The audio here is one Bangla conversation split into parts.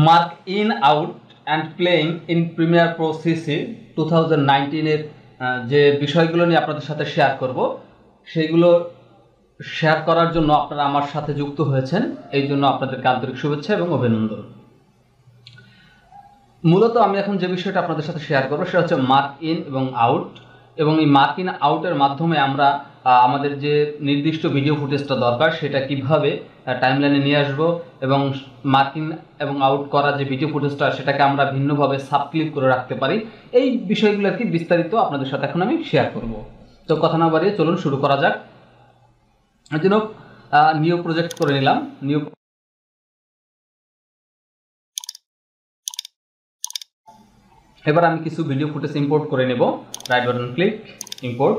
Mark in out and playing in premier pro CC 2019-এর যে বিষয়গুলো নিয়ে আপনাদের সাথে শেয়ার করব, সেইগুলো শেয়ার করার জন্য আপনারা আমার সাথে যুক্ত হয়েছেন, এই জন্য আপনাদেরকে আন্তরিক শুভেচ্ছা এবং অভিনন্দন। মূলত আমি এখন যে বিষয়টা আপনাদের সাথে শেয়ার করবো সেটা হচ্ছে মার্ক ইন এবং আউট, এবং এই মার্ক ইন আউটের মাধ্যমে আমরা আমাদের যে নির্দিষ্ট ভিডিও ফুটেজটা দরকার সেটা কিভাবে টাইমলাইনে নিয়ে আসব, এবং মার্ক ইন এবং আউট করা যে ভিডিও ফুটেজটা সেটাকে আমরা ভিন্নভাবে সাবক্লিপ করে রাখতে পারি, এই বিষয়গুলো আর কি বিস্তারিত আপনাদের সাথে এখন আমি শেয়ার করব। তো কথা না বাড়িয়ে চলুন শুরু করা যাক। এর জন্য নিউ প্রজেক্ট করে নিলাম। এবার আমি কিছু ভিডিও ফুটেজ ইম্পোর্ট করে নেব। Right button click, import.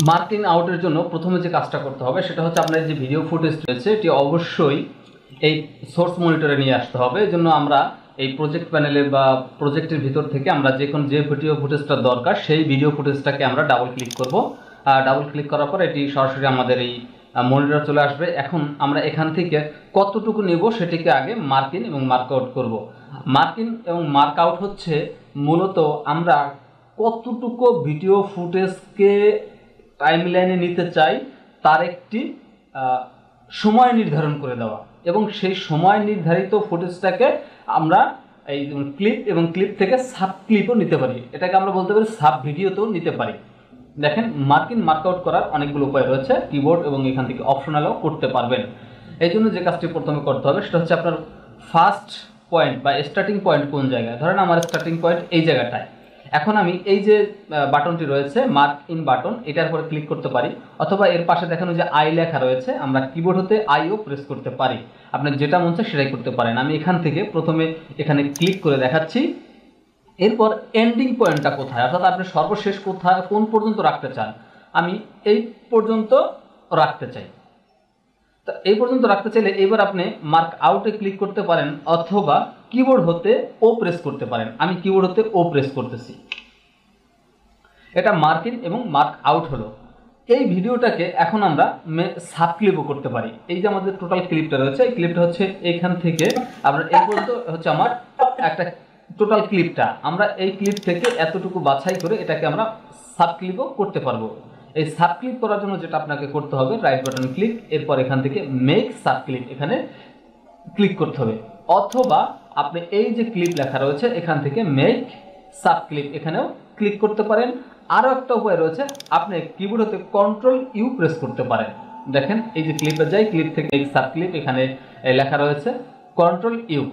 Mark in আউটের জন্য প্রথমে যে কাজটা করতে হবে সেটা হচ্ছে আপনার যে ভিডিও ফুটেজ রয়েছে এটি অবশ্যই এই সোর্স মনিটরে নিয়ে আসতে হবে। এই জন্য আমরা এই প্রজেক্ট প্যানেলে বা প্রজেক্টের ভিতর থেকে আমরা যে ভিডিও ফুটেজটা দরকার সেই ভিডিও ফুটেজটাকে আমরা ডাবল ক্লিক করব। ডাবল ক্লিক করার পর এটি সরাসরি আমাদের এই মনিটর চলে আসবে। এখন আমরা এখান থেকে কতটুকু নেব সেটিকে আগে মার্ক ইন এবং মার্ক আউট করব। মার্ক ইন এবং মার্ক আউট হচ্ছে মূলত আমরা কতটুকু ভিডিও ফুটেজকে টাইমলাইনে নিতে চাই তার একটি সময় নির্ধারণ করে দেওয়া, এবং সেই সময় নির্ধারিত ফুটেজটাকে আমরা এই ক্লিপ এবং ক্লিপ থেকে সাব ক্লিপও নিতে পারি। এটাকে আমরা বলতে পারি সাব ভিডিওতেও নিতে পারি। দেখেন, মার্ক ইন মার্ক আউট করার অনেকগুলো উপায় রয়েছে, কিবোর্ড এবং এখান থেকে অপশনালও করতে পারবেন। এই জন্য যে কাজটি প্রথমে করতে হবে সেটা হচ্ছে আপনার ফার্স্ট পয়েন্ট বা স্টার্টিং পয়েন্ট কোন জায়গায়। ধরেন আমার স্টার্টিং পয়েন্ট এই জায়গাটায়। এখন আমি এই যে বাটনটি রয়েছে মার্ক ইন বাটন, এটার উপরে ক্লিক করতে পারি, অথবা এর পাশে দেখানো যে আই লেখা রয়েছে আমরা কিবোর্ড হতে আইও প্রেস করতে পারি। আপনার যেটা মন চায় সেটাই করতে পারেন। আমি এখান থেকে প্রথমে এখানে ক্লিক করে দেখাচ্ছি। এরপর এন্ডিং পয়েন্টটা কোথায়, অর্থাৎ আপনি সর্বশেষ কোথায় কোন পর্যন্ত রাখতে চান। আমি এই পর্যন্ত রাখতে চাই। তো এই পর্যন্ত রাখতে চাইলে এবার আপনি মার্ক আউটে ক্লিক করতে পারেন, অথবা কিবোর্ড হতে ও প্রেস করতে পারেন। আমি কিবোর্ড হতে ও প্রেস করতেছি। এটা মার্ক ইন এবং মার্ক আউট হলো। এই ভিডিওটাকে এখন আমরা সাব ক্লিপও করতে পারি। এই যে আমাদের টোটাল ক্লিপটা রয়েছে, এই ক্লিপটা হচ্ছে এখান থেকে আমরা এই পর্যন্ত হচ্ছে আমার একটা টোটাল ক্লিপটা। আমরা এই ক্লিপ থেকে এতটুকু বাছাই করে এটাকে আমরা সাব ক্লিপও করতে পারবো। এই সাব ক্লিপ করার জন্য যেটা আপনাকে করতে হবে, রাইট বাটন ক্লিক, এরপর এখান থেকে মেক সাব ক্লিপ এখানে ক্লিক করতে হবে, অথবা আপনি এই যে ক্লিপ লেখা রয়েছে এখান থেকে মেক সাব ক্লিপ এখানেও ক্লিক করতে পারেন। আরও একটা উপায় রয়েছে, আপনি কিবোর্ড হতে কন্ট্রোল ইউ প্রেস করতে পারেন। দেখেন এই যে ক্লিপে যাই, ক্লিপ থেকে মেক সাব ক্লিপ এখানে লেখা রয়েছে কন্ট্রোল ইউ।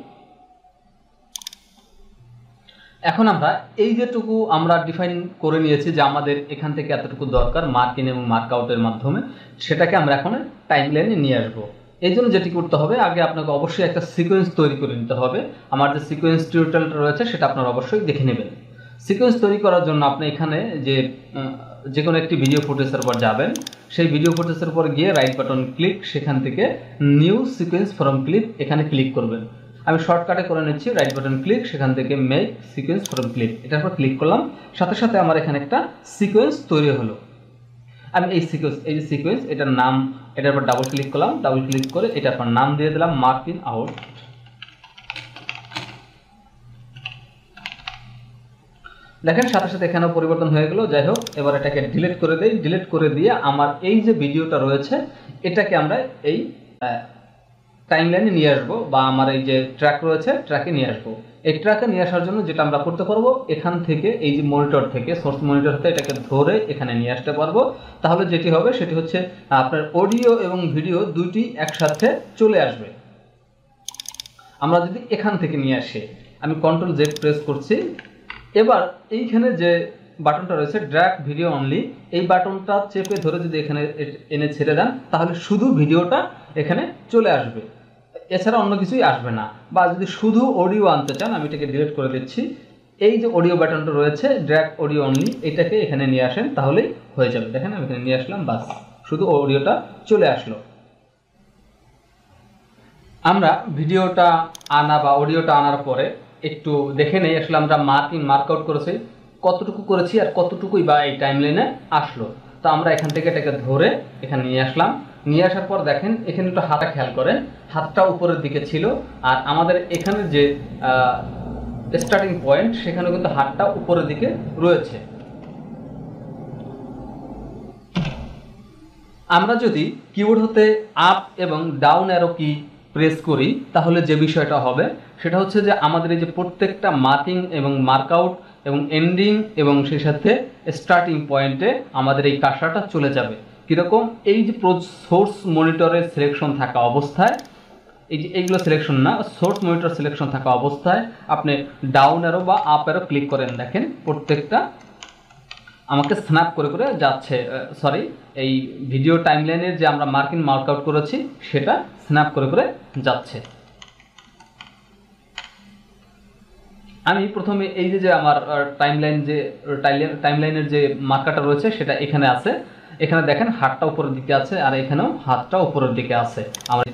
এখন আমরা এই যেটুকু আমরা ডিফাইন করে নিয়েছি যে আমাদের এখান থেকে এতটুকু দরকার মার্ক ইন এবং মার্ক আউটের মাধ্যমে, সেটাকে আমরা এখন টাইমলাইনে নিয়ে আসবো। এই জন্য যেটি করতে হবে, আগে আপনাকে অবশ্যই একটা সিকোয়েন্স তৈরি করে নিতে হবে। আমার যে সিকোয়েন্স টিউটোরিয়ালটা রয়েছে সেটা আপনারা অবশ্যই দেখে নেবেন। সিকোয়েন্স তৈরি করার জন্য আপনি এখানে যে কোনো একটি ভিডিও ফুটেজের উপর যাবেন, সেই ভিডিও ফুটেজের উপর গিয়ে রাইট বাটন ক্লিক, সেখান থেকে নিউ সিকোয়েন্স ফ্রম ক্লিপ এখানে ক্লিক করবেন। আমি শর্টকাটে করে নিচ্ছি, রাইট বাটন ক্লিক, সেখান থেকে মেক সিকোয়েন্স ফ্রম ক্লিপ, এটার উপর ক্লিক করলাম। সাথে সাথে আমার এখানে একটা সিকোয়েন্স তৈরি হলো। আমি এই যে সিকোয়েন্স এটার নাম, এটার উপর ডাবল ক্লিক করলাম, ডাবল ক্লিক করে এটার উপর নাম দিয়ে দিলাম মার্ক ইন আউট। দেখেন সাথে সাথে এখানেও পরিবর্তন হয়ে গেল। যাই হোক, এবার এটাকে ডিলিট করে দেই। ডিলিট করে দিয়ে আমার এই যে ভিডিওটা রয়েছে এটাকে আমরা এই টাইমলাইনে নিয়ে আসবো, বা আমার এই যে ট্র্যাক রয়েছে ট্র্যাকে নিয়ে আসবো। এই ট্র্যাকে নিয়ে আসার জন্য যেটা আমরা করতে পারবো, এখান থেকে এই যে মনিটর থেকে সোর্স মনিটর থেকে এটাকে ধরে এখানে নিয়ে আসতে পারবো। তাহলে যেটি হবে সেটি হচ্ছে আপনার অডিও এবং ভিডিও দুইটি একসাথে চলে আসবে। আমরা যদি এখান থেকে নিয়ে আসি, আমি কন্ট্রোল জেড প্রেস করছি। এবার এইখানে যে বাটনটা রয়েছে ড্র্যাগ ভিডিও অনলি, এই বাটনটা চেপে ধরে যদি এখানে এনে ছেড়ে দেন তাহলে শুধু ভিডিওটা এখানে চলে আসবে, এছাড়া অন্য কিছুই আসবে না। বা যদি শুধু অডিও আনতে চান, আমি এটাকে ডিলিট করে দিচ্ছি। এই যে অডিও বাটনটা রয়েছে ড্র্যাগ অডিও অনলি, এটাকে এখানে নিয়ে আসেন তাহলেই হয়ে যাবে। দেখেন আমি এখানে নিয়ে আসলাম, বাস শুধু অডিওটা চলে আসলো। আমরা ভিডিওটা আনা বা অডিওটা আনার পরে একটু দেখে নেই আসলে আমরা মার্ক ইন মার্ক আউট করেছি কতটুকু করেছি আর কতটুকুই বা এই টাইমলাইনে আসলো। তো আমরা এখান থেকে এটাকে ধরে এখানে নিয়ে আসলাম। নিয়ে আসার পর দেখেন এখানে একটু হাতটা খেয়াল করেন, হাতটা উপরের দিকে ছিল, আর আমাদের এখানে যে স্টার্টিং পয়েন্ট সেখানে কিন্তু হাতটা উপরের দিকে রয়েছে। আমরা যদি কিবোর্ড হতে আপ এবং ডাউন অ্যারো কি প্রেস করি তাহলে যে বিষয়টা হবে সেটা হচ্ছে যে আমাদের এই যে প্রত্যেকটা মার্কিং এবং মার্কআউট এবং এন্ডিং এবং সেই সাথে স্টার্টিং পয়েন্টে আমাদের এই কার্সারটা চলে যাবে। কীরকম, এই যে সোর্স মনিটরের সিলেকশন থাকা অবস্থায়, এই যে এইগুলো সিলেকশন না, সোর্স মনিটর সিলেকশন থাকা অবস্থায় আপনি ডাউন অ্যারো বা আপ অ্যারো ক্লিক করেন, দেখেন প্রত্যেকটা আমাকে স্ন্যাপ করে করে যাচ্ছে, সরি এই ভিডিও টাইমলাইনের যে আমরা মার্কিং মার্কআউট করেছি সেটা স্ন্যাপ করে করে যাচ্ছে। আমি প্রথমে এই যে আমার টাইমলাইনের যে মার্কারটা রয়েছে সেটা এখানে আছে, এখানে দেখেন হাতটা উপরের দিকে আছে আর এখানেও হাতটা উপরের দিকে আছে, আমার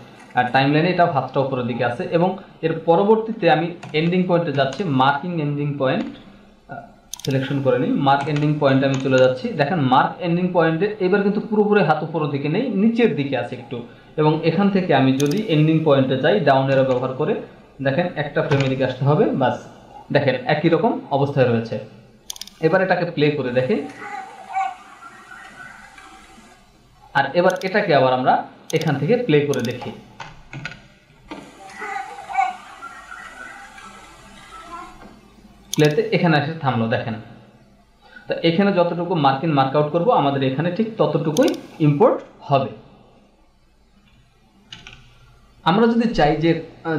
টাইমলাইনে এটাও হাতটা উপরের দিকে আছে। এবং এর পরবর্তীতে আমি এন্ডিং পয়েন্টে যাচ্ছি, মার্কিং এন্ডিং পয়েন্ট সিলেকশন করে নিই, মার্ক এন্ডিং পয়েন্টে আমি চলে যাচ্ছি। দেখেন মার্ক এন্ডিং পয়েন্টে এবার কিন্তু পুরোপুরি হাত উপরের দিকে নেই, নিচের দিকে আছে একটু। এবং এখান থেকে আমি যদি এন্ডিং পয়েন্টে যাই ডাউন অ্যারো ব্যবহার করে, দেখেন একটা ফ্রেমের দিকে আসতে হবে, বাস দেখেন একই রকম অবস্থায় রয়েছে। এবার এটাকে প্লে করে দেখি, আর এবার এটাকে আবার আমরা এখান থেকে প্লে করে দেখি। প্লেতে এখানে এসে থামলো, দেখেন। তো এখানে যতটুকু মার্কিং মার্কআউট করব আমাদের এখানে ঠিক ততটুকুই ইম্পোর্ট হবে। আমরা যদি চাই যে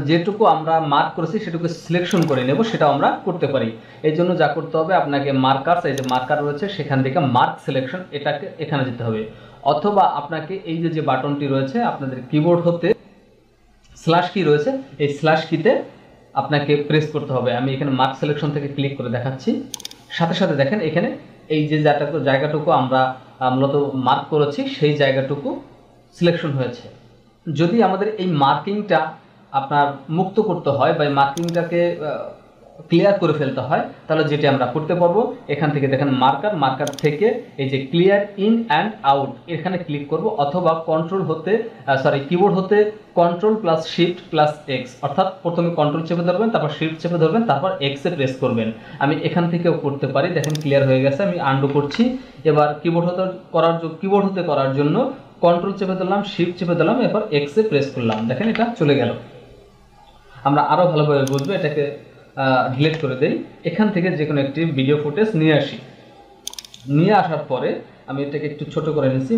যেটুকু আমরা মার্ক করেছি সেটুকু সিলেকশন করে নেব, সেটাও আমরা করতে পারি। এই জন্য যা করতে হবে আপনাকে মার্কার্স, এই যে মার্কার রয়েছে সেখান থেকে মার্ক সিলেকশন এটাকে এখানে যেতে হবে, অথবা আপনাকে এই যে বাটনটি রয়েছে আপনাদের কিবোর্ড হতে স্ল্যাশ কি রয়েছে এই স্ল্যাশ কিতে আপনাকে প্রেস করতে হবে। আমি এখানে মার্ক সিলেকশন থেকে ক্লিক করে দেখাচ্ছি, সাথে সাথে দেখেন এখানে এই যে জায়গাটুকু আমরা মূলত মার্ক করেছি সেই জায়গাটুকু সিলেকশন হয়েছে। যদি আমাদের এই মার্কিংটা আপনার মুক্ত করতে হয় বা এই মার্কিংটাকে ক্লিয়ার করে ফেলতে হয় তাহলে যেটি আমরা করতে পারবো, এখান থেকে দেখেন মার্কার থেকে এই যে ক্লিয়ার ইন অ্যান্ড আউট এখানে ক্লিক করব, অথবা কিবোর্ড হতে control plus shift plus x, অর্থাৎ প্রথমে কন্ট্রোল চেপে ধরবেন, তারপর শিফট চেপে ধরবেন, তারপর এক্সে প্রেস করবেন। আমি এখান থেকেও করতে পারি, দেখেন ক্লিয়ার হয়ে গেছে। আমি আন্ডু করছি। এবার কিবোর্ড হতে করার জন্য কন্ট্রোল চেপে ধরলাম, শিফট চেপে ধরলাম, এরপর এক্সে প্রেস করলাম, দেখেন এটা চলে গেল। আমরা আরও ভালোভাবে বুঝবো, এটাকে ডিলিট করে দেই। এখান থেকে যে কোনো একটি ভিডিও ফুটেজ নিয়ে আসি, নিয়ে আসার পরে আমি এটাকে একটু ছোট করে নিচ্ছি।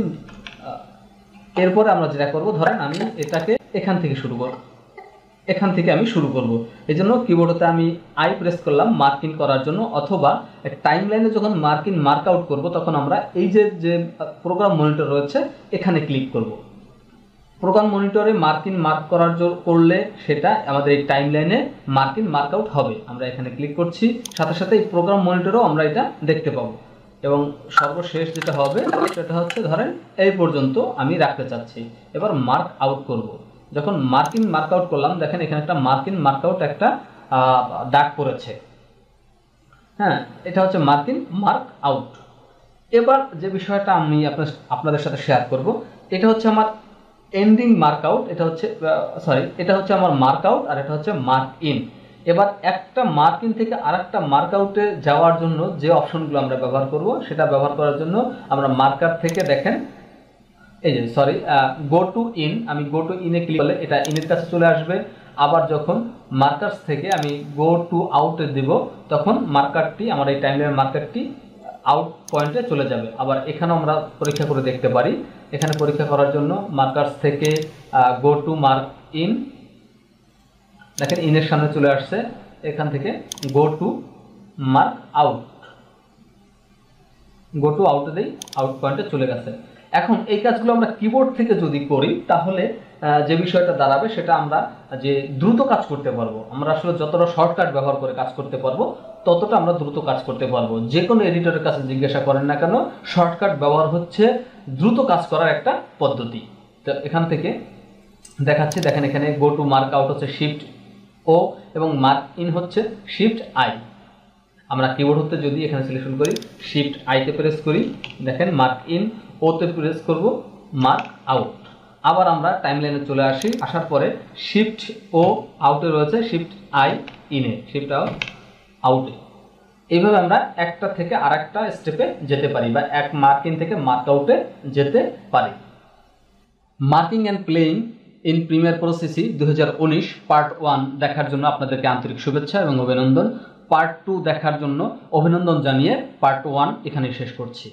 এরপরে আমরা যেটা করব, ধরেন আমি এটাকে এখান থেকে আমি শুরু করব। এই জন্য কিবোর্ডে আমি আই প্রেস করলাম মার্কিং করার জন্য, অথবা টাইমলাইনে যখন মার্ক আউট করব তখন আমরা এই যে প্রোগ্রাম মনিটর রয়েছে এখানে ক্লিক করব। প্রোগ্রাম মনিটরে মার্ক করলে সেটা আমাদের এই টাইমলাইনে মার্ক আউট হবে। আমরা এখানে ক্লিক করছি, সাথে সাথে এই প্রোগ্রাম মনিটরেও আমরা এটা দেখতে পাবো। এবং সর্বশেষ যেটা হবে সেটা হচ্ছে, ধরেন এই পর্যন্ত আমি রাখতে চাচ্ছি। এবার মার্ক আউট করব। যখন মার্ক আউট করলাম, দেখেন এখানে একটা মার্ক আউট একটা দাগ পড়েছে। হ্যাঁ, এটা হচ্ছে মার্ক আউট। এবার যে বিষয়টা আমি আপনাদের সাথে শেয়ার করব, এটা হচ্ছে আমার এন্ডিং মার্কআউট, এটা হচ্ছে আমার মার্কআউট, আর এটা হচ্ছে মার্ক ইন। এবার একটা মার্ক ইন থেকে আরেকটা মার্কআউটে যাওয়ার জন্য যে অপশনগুলো আমরা ব্যবহার করব, সেটা ব্যবহার করার জন্য আমরা মার্কার থেকে দেখেন এই যে গো টু ইন, আমি গো টু ইনে ক্লিক করলে এটা ইনের কাছে চলে আসবে। আবার যখন মার্কার্স থেকে আমি গো টু আউটে দিব তখন মার্কারটি, আমার এই টাইমলাইন মার্কারটি আউট পয়েন্টে চলে যাবে। আবার এখানেও আমরা পরীক্ষা করে দেখতে পারি। এখানে পরীক্ষা করার জন্য মার্কার্স থেকে গো টু মার্ক ইন, দেখেন ইনের সামনে চলে আসছে। এখান থেকে go to mark out, go to আউটে দেই, আউট পয়েন্টে চলে গেছে। এখন এই কাজগুলো আমরা কিবোর্ড থেকে যদি করি তাহলে যে বিষয়টা দাঁড়াবে সেটা আমরা যে দ্রুত কাজ করতে পারবো। আমরা আসলে যতটা শর্টকাট ব্যবহার করে কাজ করতে পারবো ততটা আমরা দ্রুত কাজ করতে পারবো। যে কোনো এডিটরের কাছে জিজ্ঞাসা করেন না কেন, শর্টকাট ব্যবহার হচ্ছে দ্রুত কাজ করার একটা পদ্ধতি। তো এখান থেকে দেখাচ্ছি, দেখেন এখানে গো টু মার্ক আউট হচ্ছে শিফট ও এবং মার্ক ইন হচ্ছে শিফট আই। আমরা কিবোর্ড হতে যদি এখানে সিলেকশন করি, শিফট আইতে প্রেস করি, দেখেন মার্ক ইন, ওতে প্রেস করব মার্ক আউট। আবার আমরা টাইমলাইনে চলে আসি, আসার পরে শিফট ও আউটে রয়েছে শিফট আই ইনে, শিফট আউটে। এইভাবে আমরা একটা থেকে আরেকটা স্টেপে যেতে পারি বা এক মার্কিং থেকে মার্ক আউটে যেতে পারি। Marking and playing in premier pro CC 2019 part 1 দেখার জন্য আপনাদেরকে আন্তরিক শুভেচ্ছা এবং অভিনন্দন। পার্ট 2 দেখার জন্য অভিনন্দন জানিয়ে পার্ট 1 এখানেই শেষ করছি।